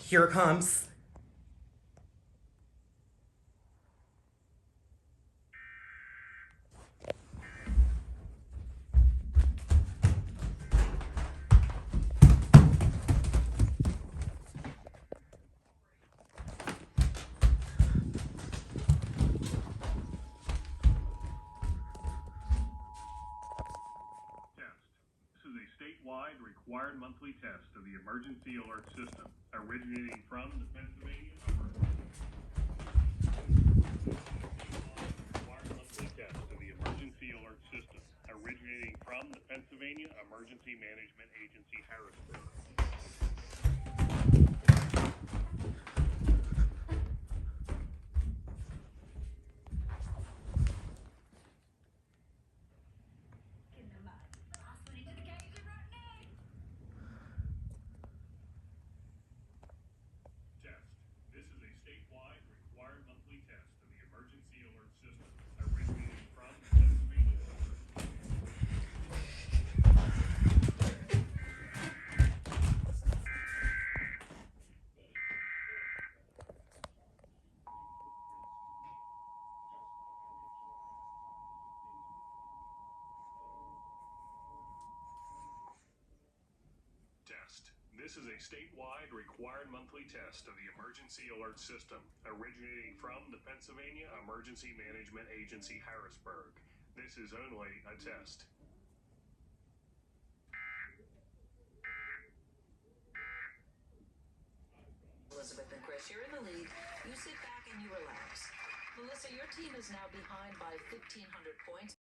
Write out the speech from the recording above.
here it comes. Statewide required monthly test of the emergency alert system, originating from the Pennsylvania Emergency Management Agency, Harrisburg. This is a statewide required monthly test of the emergency alert system, originating from the Pennsylvania Emergency Management Agency, Harrisburg. This is only a test. Elizabeth and Chris, you're in the lead. You sit back and you relax. Melissa, your team is now behind by 1,500 points.